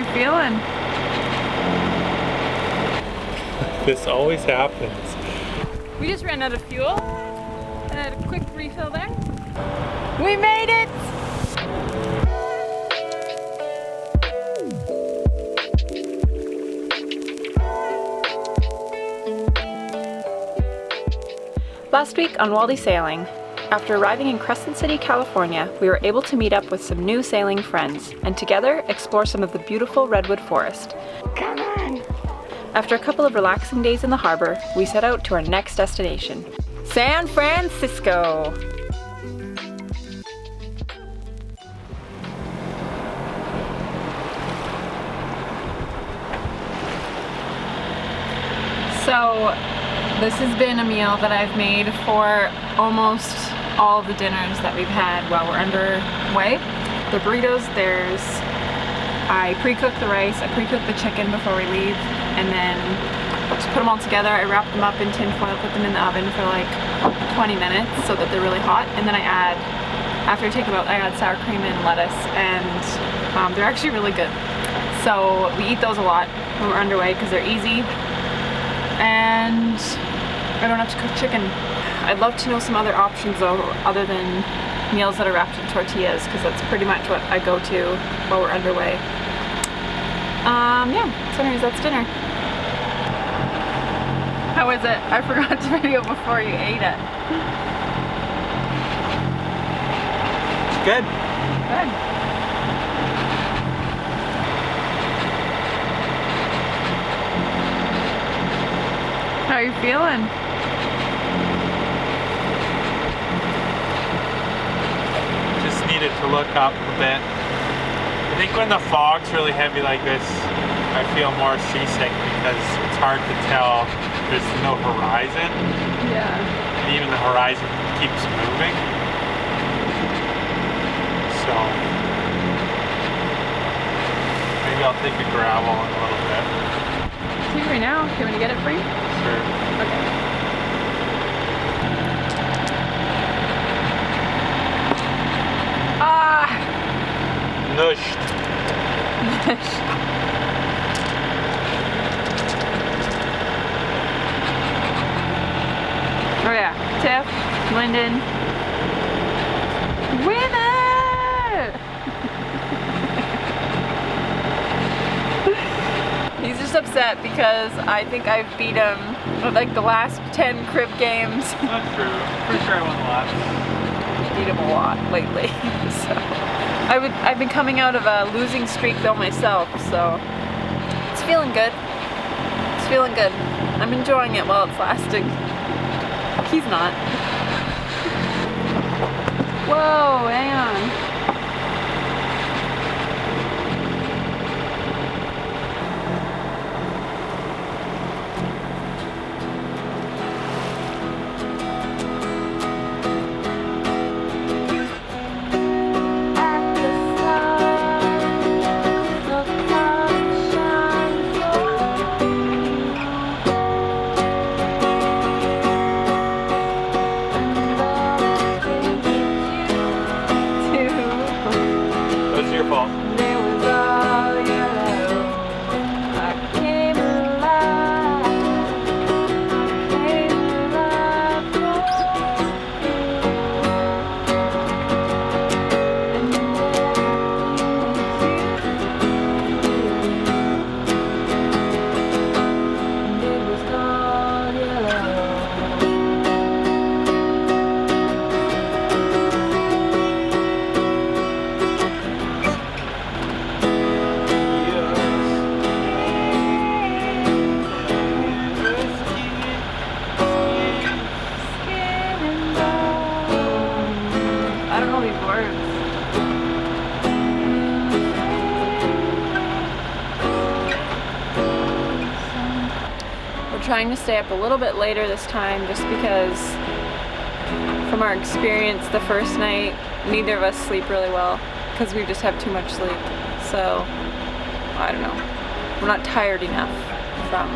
How are you feeling? This always happens. We just ran out of fuel and had a quick refill there. We made it! Last week on Walde Sailing, after arriving in Crescent City, California, we were able to meet up with some new sailing friends and together explore some of the beautiful redwood forest. Come on! After a couple of relaxing days in the harbor, we set out to our next destination, San Francisco. So, this has been a meal that I've made for almost all of the dinners that we've had while we're underway. The burritos, I pre-cook the rice, I pre-cook the chicken before we leave, and then just put them all together. I wrap them up in tin foil, put them in the oven for like 20 minutes so that they're really hot, and then after I take them out, I add sour cream and lettuce, and they're actually really good. So we eat those a lot when we're underway because they're easy, and I don't have to cook chicken. I'd love to know some other options though, other than meals that are wrapped in tortillas, because that's pretty much what I go to while we're underway. Yeah, so anyways, that's dinner. How is it? I forgot to video before you ate it. It's good. Good. How are you feeling? Just needed to look up a bit. I think when the fog's really heavy like this, I feel more seasick because it's hard to tell. There's no horizon. Yeah. And even the horizon keeps moving. So maybe I'll take a gravel in a little bit. See right now. Do you want me to get it for you? Sure. Okay. Ah! Nushed. Oh yeah, Tiff Lyndon, winner! He's just upset because I think I've beat him with like the last 10 crib games. Not true. Pretty sure I won the last. Beat him a lot lately. So I've been coming out of a losing streak though myself, so it's feeling good. It's feeling good. I'm enjoying it while it's lasting. He's not. Whoa, hang on. Trying to stay up a little bit later this time just because from our experience the first night neither of us sleep really well because we just have too much sleep, so I don't know, we're not tired enough from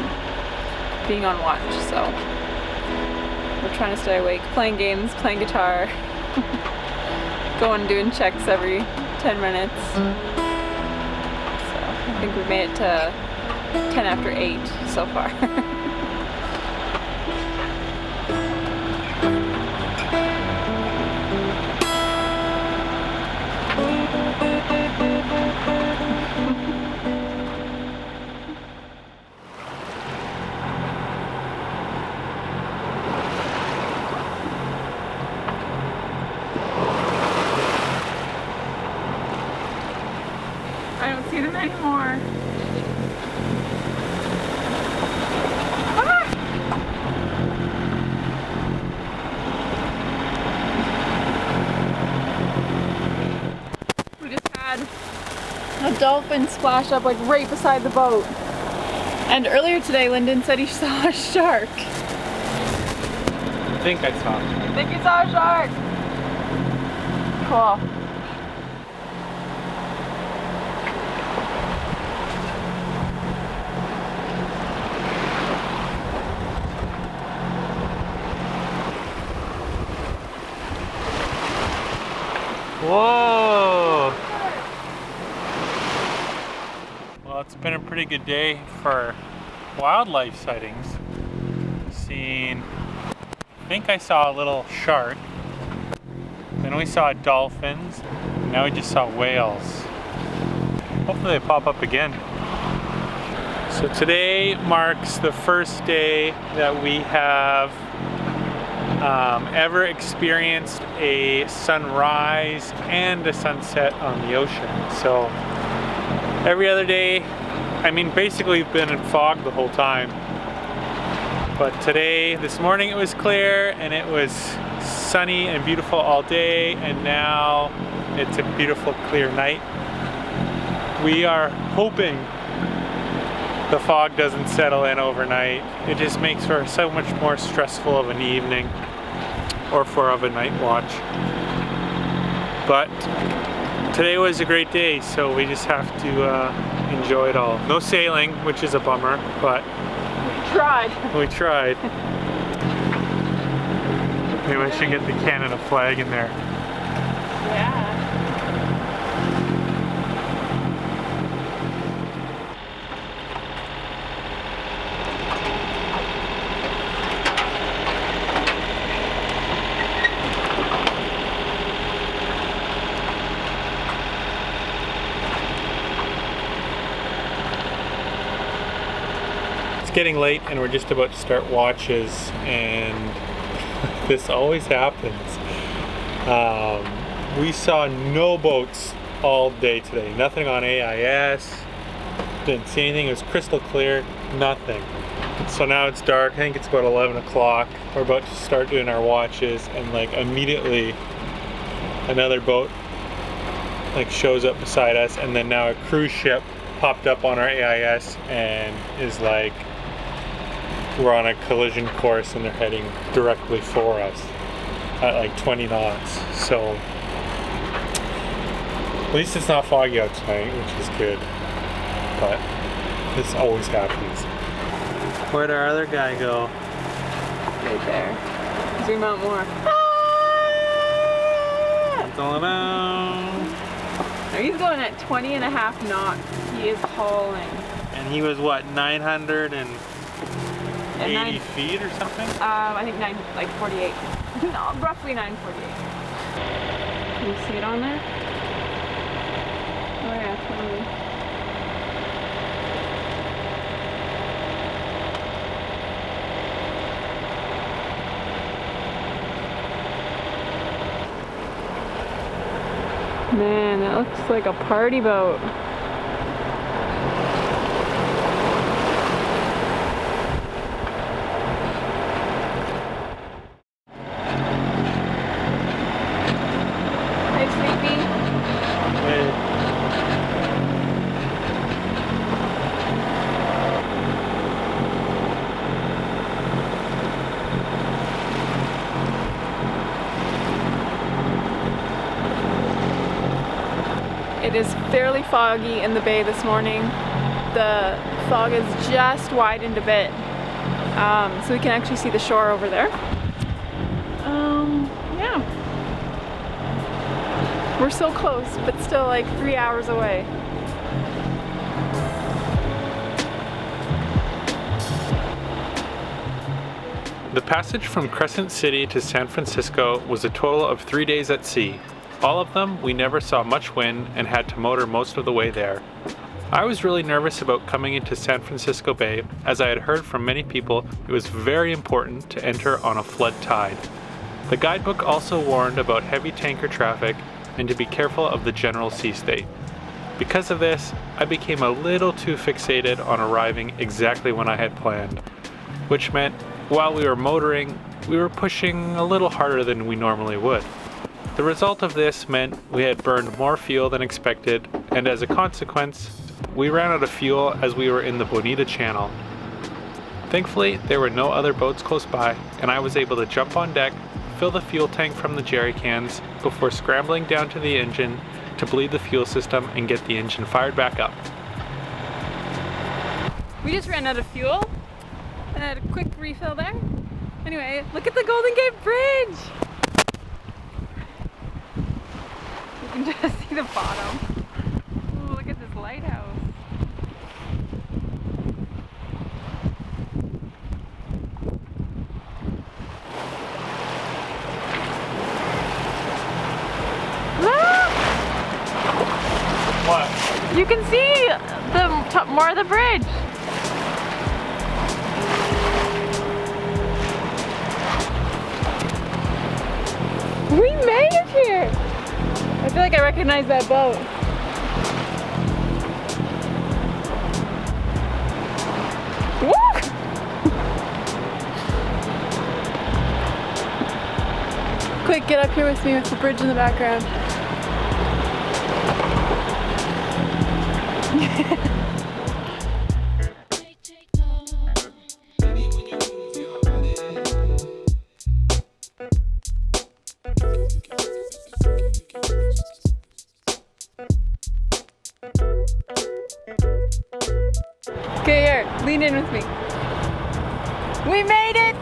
being on watch, so we're trying to stay awake, playing games, playing guitar, going and doing checks every 10 minutes. So I think we made it to 10 after 8 so far. I don't see them anymore. We just had a dolphin splash up like right beside the boat. And earlier today, Lyndon said he saw a shark. I think I saw it. I think he saw a shark. Cool. Whoa! Well, it's been a pretty good day for wildlife sightings. Seen, I think I saw a little shark. Then we saw dolphins. Now we just saw whales. Hopefully they pop up again. So today marks the first day that we have ever experienced a sunrise and a sunset on the ocean. So every other day, I mean, basically we've been in fog the whole time. But today, this morning it was clear and it was sunny and beautiful all day, and now it's a beautiful clear night. We are hoping the fog doesn't settle in overnight. It just makes for so much more stressful of an evening or for of a night watch. But today was a great day, so we just have to enjoy it all. No sailing, which is a bummer, but we tried. Maybe I should get the Canada flag in there. Yeah. It's getting late and we're just about to start watches, and this always happens. We saw no boats all day today. Nothing on AIS. Didn't see anything. It was crystal clear. Nothing. So now it's dark. I think it's about 11 o'clock. We're about to start doing our watches, and like immediately another boat like shows up beside us, and then now a cruise ship popped up on our AIS and is like, we're on a collision course and they're heading directly for us at like 20 knots. So at least it's not foggy out tonight, which is good. But this always happens. Where'd our other guy go? Right there. Zoom out more. It's all about. No, he's going at 20 and a half knots. He is hauling. And he was what, 980 feet or something? I think 48. No, roughly 948. Can you see it on there? Oh yeah, totally. Man, that looks like a party boat. Hey, Sleepy. Hey. It is fairly foggy in the bay this morning. The fog has just widened a bit, so we can actually see the shore over there. Yeah. We're so close, but still like 3 hours away. The passage from Crescent City to San Francisco was a total of 3 days at sea. All of them, we never saw much wind and had to motor most of the way there. I was really nervous about coming into San Francisco Bay, as I had heard from many people it was very important to enter on a flood tide. The guidebook also warned about heavy tanker traffic and to be careful of the general sea state. Because of this, I became a little too fixated on arriving exactly when I had planned, which meant while we were motoring, we were pushing a little harder than we normally would. The result of this meant we had burned more fuel than expected, and as a consequence, we ran out of fuel as we were in the Bonita Channel. Thankfully, there were no other boats close by, and I was able to jump on deck, fill the fuel tank from the jerry cans, before scrambling down to the engine to bleed the fuel system and get the engine fired back up. We just ran out of fuel and had a quick refill there. Anyway, look at the Golden Gate Bridge! You can just see the bottom. Ooh, look at this lighthouse. What? You can see the more of the bridge. We made it here. I feel like I recognize that boat. Woo! Quick, get up here with me with the bridge in the background. Okay, here, lean in with me. We made it!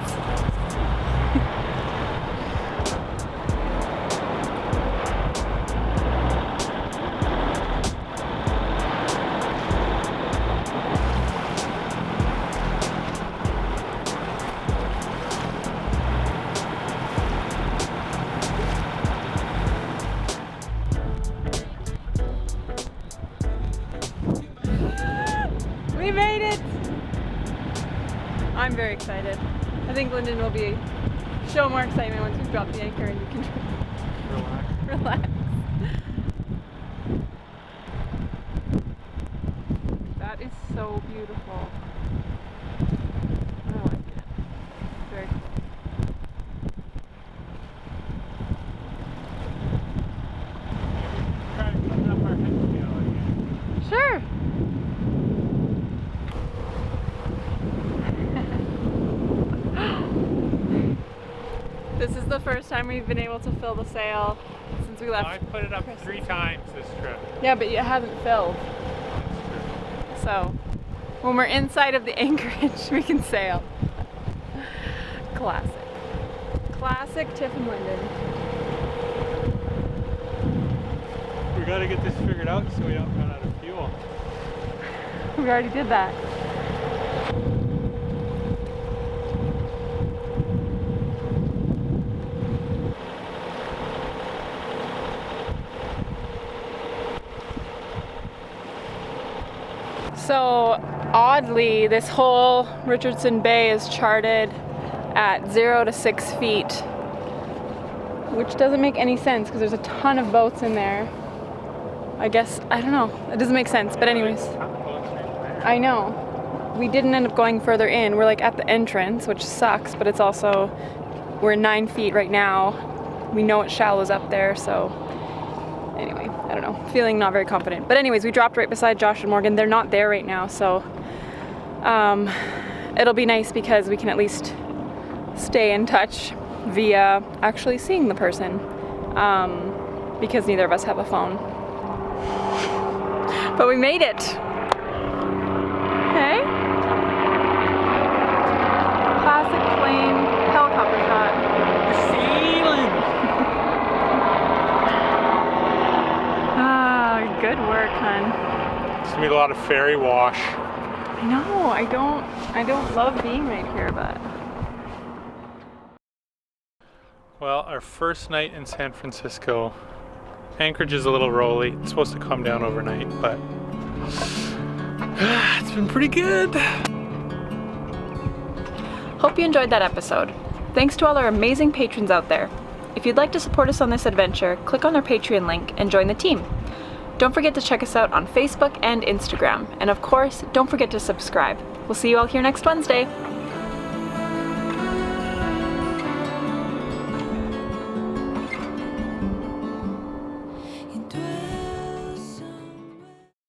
We made it! I'm very excited. I think Lyndon will show more excitement once we drop the anchor and you can relax. That is so beautiful. I like it. Very cool. Sure. This is the first time we've been able to fill the sail since we left. I put it up 3 times this trip. Yeah, but it hasn't filled. So when we're inside of the anchorage, we can sail. Classic. Classic Tiff and Lyndon. We gotta get this figured out so we don't run out of fuel. We already did that. So oddly, this whole Richardson Bay is charted at 0 to 6 feet, which doesn't make any sense because there's a ton of boats in there. I guess, I don't know, it doesn't make sense, but anyways. I know. We didn't end up going further in. We're like at the entrance, which sucks, but it's also, we're 9 feet right now. We know it shallows up there, so anyway, I don't know, feeling not very confident. But anyways, we dropped right beside Josh and Morgan. They're not there right now, so it'll be nice because we can at least stay in touch via actually seeing the person, because neither of us have a phone. But we made it. Okay. Classic plane helicopter shot. Sailing! Good work, hun. It's gonna be a lot of ferry wash. I know, I don't love being right here, but Well, our first night in San Francisco. Anchorage is a little rolly. It's supposed to calm down overnight, but it's been pretty good. Hope you enjoyed that episode. Thanks to all our amazing patrons out there. If you'd like to support us on this adventure, click on our Patreon link and join the team. Don't forget to check us out on Facebook and Instagram. And of course, don't forget to subscribe. We'll see you all here next Wednesday.